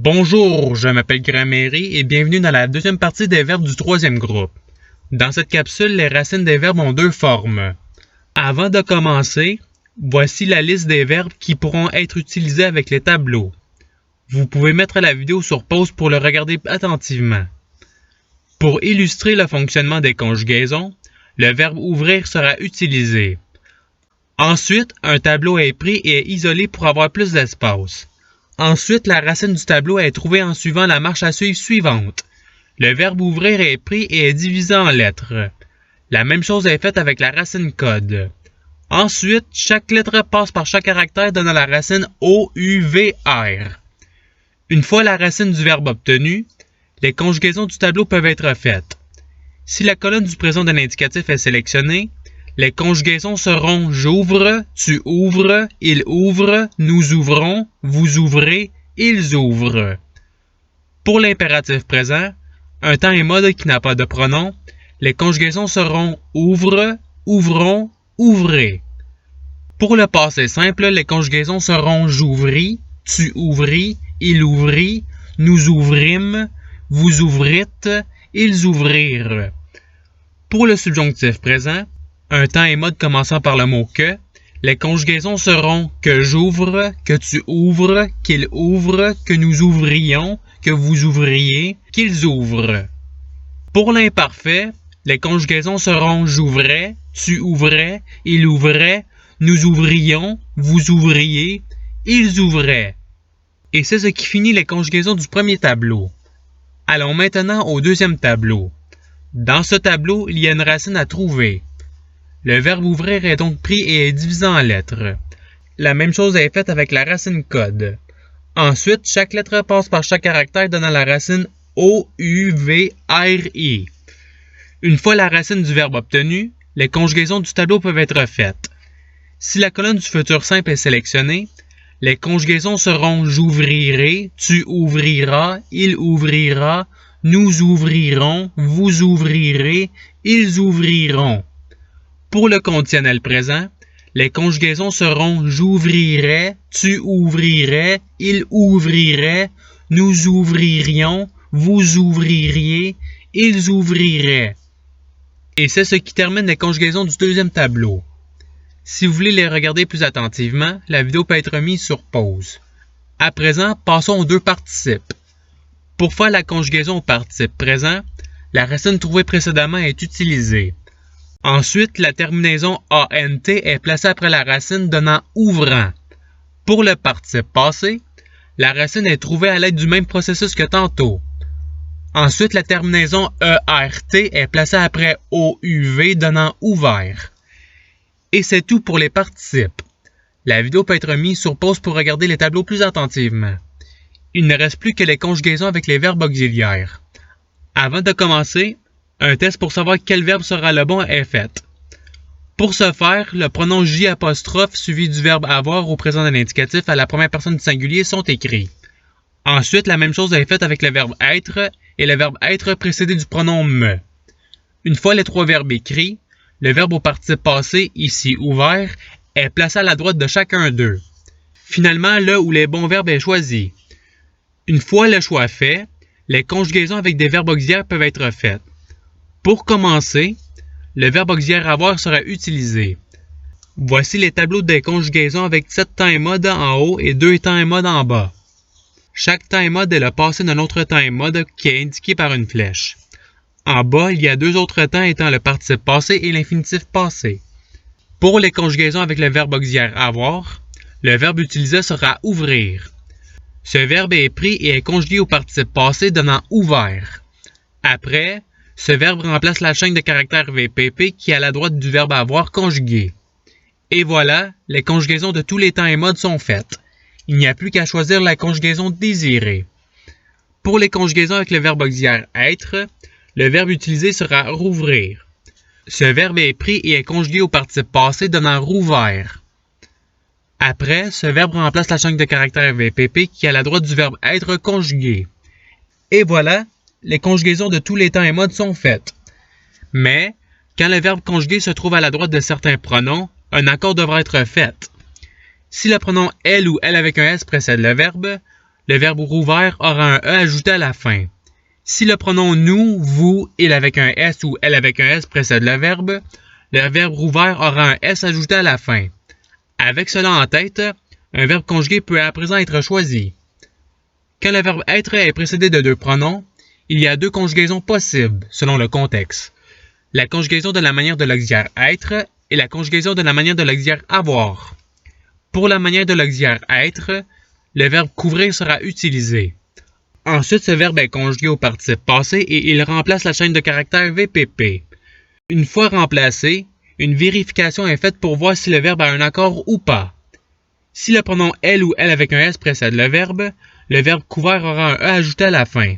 Bonjour, je m'appelle Gramairie et bienvenue dans la deuxième partie des verbes du troisième groupe. Dans cette capsule, les racines des verbes ont deux formes. Avant de commencer, voici la liste des verbes qui pourront être utilisés avec les tableaux. Vous pouvez mettre la vidéo sur pause pour le regarder attentivement. Pour illustrer le fonctionnement des conjugaisons, le verbe ouvrir sera utilisé. Ensuite, un tableau est pris et est isolé pour avoir plus d'espace. Ensuite, la racine du tableau est trouvée en suivant la marche à suivre suivante. Le verbe ouvrir est pris et est divisé en lettres. La même chose est faite avec la racine code. Ensuite, chaque lettre passe par chaque caractère donnant la racine OUVR. Une fois la racine du verbe obtenue, les conjugaisons du tableau peuvent être faites. Si la colonne du présent de l'indicatif est sélectionnée, les conjugaisons seront « j'ouvre »,« tu ouvres »,« il ouvre »,« nous ouvrons »,« vous ouvrez »,« ils ouvrent ». Pour l'impératif présent, un temps et mode qui n'a pas de pronom, les conjugaisons seront « ouvre »,« ouvrons »,« ouvrez ». Pour le passé simple, les conjugaisons seront « j'ouvris »,« tu ouvris »,« il ouvrit »,« nous ouvrîmes »,« vous ouvrîtes »,« ils ouvrirent ». Pour le subjonctif présent, un temps et mode commençant par le mot « que », les conjugaisons seront « que j'ouvre »,« que tu ouvres »,« qu'il ouvre »,« que nous ouvrions »,« que vous ouvriez »,« qu'ils ouvrent ». Pour l'imparfait, les conjugaisons seront « j'ouvrais »,« tu ouvrais »,« il ouvrait »,« nous ouvrions »,« vous ouvriez »,« ils ouvraient ». Et c'est ce qui finit les conjugaisons du premier tableau. Allons maintenant au deuxième tableau. Dans ce tableau, il y a une racine à trouver. Le verbe ouvrir est donc pris et est divisé en lettres. La même chose est faite avec la racine code. Ensuite, chaque lettre passe par chaque caractère donnant la racine OUVRI. Une fois la racine du verbe obtenue, les conjugaisons du tableau peuvent être faites. Si la colonne du futur simple est sélectionnée, les conjugaisons seront « j'ouvrirai »,« tu ouvriras »,« il ouvrira »,« nous ouvrirons »,« vous ouvrirez »,« ils ouvriront ». Pour le conditionnel présent, les conjugaisons seront « j'ouvrirai »,« tu ouvrirais »,« il ouvrirait »,« nous ouvririons »,« vous ouvririez »,« ils ouvriraient ». Et c'est ce qui termine les conjugaisons du deuxième tableau. Si vous voulez les regarder plus attentivement, la vidéo peut être mise sur pause. À présent, passons aux deux participes. Pour faire la conjugaison au participe présent, la racine trouvée précédemment est utilisée. Ensuite, la terminaison ANT est placée après la racine donnant « ouvrant ». Pour le participe passé, la racine est trouvée à l'aide du même processus que tantôt. Ensuite, la terminaison ERT est placée après OUV donnant « ouvert ». Et c'est tout pour les participes. La vidéo peut être mise sur pause pour regarder les tableaux plus attentivement. Il ne reste plus que les conjugaisons avec les verbes auxiliaires. Avant de commencer, un test pour savoir quel verbe sera le bon est fait. Pour ce faire, le pronom J' suivi du verbe avoir au présent de l'indicatif à la première personne du singulier sont écrits. Ensuite, la même chose est faite avec le verbe être et le verbe être précédé du pronom me. Une fois les trois verbes écrits, le verbe au participe passé, ici ouvert, est placé à la droite de chacun d'eux. Finalement, là où les bons verbes est choisi. Une fois le choix fait, les conjugaisons avec des verbes auxiliaires peuvent être faites. Pour commencer, le verbe auxiliaire avoir sera utilisé. Voici les tableaux des conjugaisons avec 7 temps et mode en haut et 2 temps et mode en bas. Chaque temps et mode est le passé d'un autre temps et mode qui est indiqué par une flèche. En bas, il y a deux autres temps étant le participe passé et l'infinitif passé. Pour les conjugaisons avec le verbe auxiliaire avoir, le verbe utilisé sera ouvrir. Ce verbe est pris et est conjugué au participe passé donnant ouvert. Après, ce verbe remplace la chaîne de caractères VPP qui est à la droite du verbe avoir conjugué. Et voilà, les conjugaisons de tous les temps et modes sont faites. Il n'y a plus qu'à choisir la conjugaison désirée. Pour les conjugaisons avec le verbe auxiliaire être, le verbe utilisé sera rouvrir. Ce verbe est pris et est conjugué au participe passé donnant rouvert. Après, ce verbe remplace la chaîne de caractères VPP qui est à la droite du verbe être conjugué. Et voilà, les conjugaisons de tous les temps et modes sont faites. Mais, quand le verbe conjugué se trouve à la droite de certains pronoms, un accord devra être fait. Si le pronom elle ou elle avec un s précède le verbe, le verbe rouvert aura un E ajouté à la fin. Si le pronom nous, vous, il avec un S ou elle avec un S précède le verbe rouvert aura un S ajouté à la fin. Avec cela en tête, un verbe conjugué peut à présent être choisi. Quand le verbe être est précédé de deux pronoms, il y a deux conjugaisons possibles, selon le contexte. La conjugaison de la manière de l'auxiliaire être et la conjugaison de la manière de l'auxiliaire avoir. Pour la manière de l'auxiliaire être, le verbe couvrir sera utilisé. Ensuite, ce verbe est conjugué au participe passé et il remplace la chaîne de caractères VPP. Une fois remplacé, une vérification est faite pour voir si le verbe a un accord ou pas. Si le pronom elle ou elle avec un S précède le verbe couvert aura un E ajouté à la fin.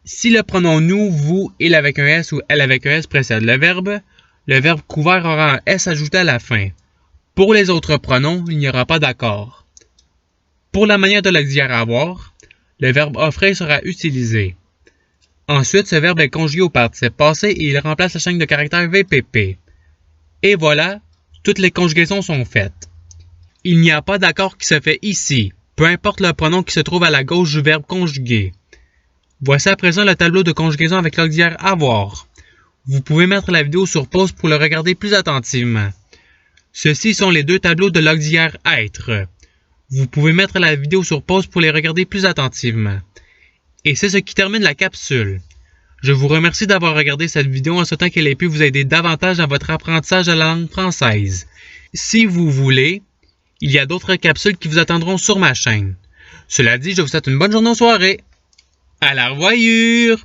Si le pronom nous, vous, il avec un S ou elle avec un S précède le verbe couvert aura un S ajouté à la fin. Pour les autres pronoms, il n'y aura pas d'accord. Pour la manière de l'auxiliaire avoir, le verbe offrir sera utilisé. Ensuite, ce verbe est conjugué au participe passé et il remplace la chaîne de caractères VPP. Et voilà, toutes les conjugaisons sont faites. Il n'y a pas d'accord qui se fait ici, peu importe le pronom qui se trouve à la gauche du verbe conjugué. Voici à présent le tableau de conjugaison avec l'auxiliaire avoir. Vous pouvez mettre la vidéo sur pause pour le regarder plus attentivement. Ceux-ci sont les deux tableaux de l'auxiliaire être. Vous pouvez mettre la vidéo sur pause pour les regarder plus attentivement. Et c'est ce qui termine la capsule. Je vous remercie d'avoir regardé cette vidéo en souhaitant qu'elle ait pu vous aider davantage dans votre apprentissage de la langue française. Si vous voulez, il y a d'autres capsules qui vous attendront sur ma chaîne. Cela dit, je vous souhaite une bonne journée ou soirée. À la revoyure!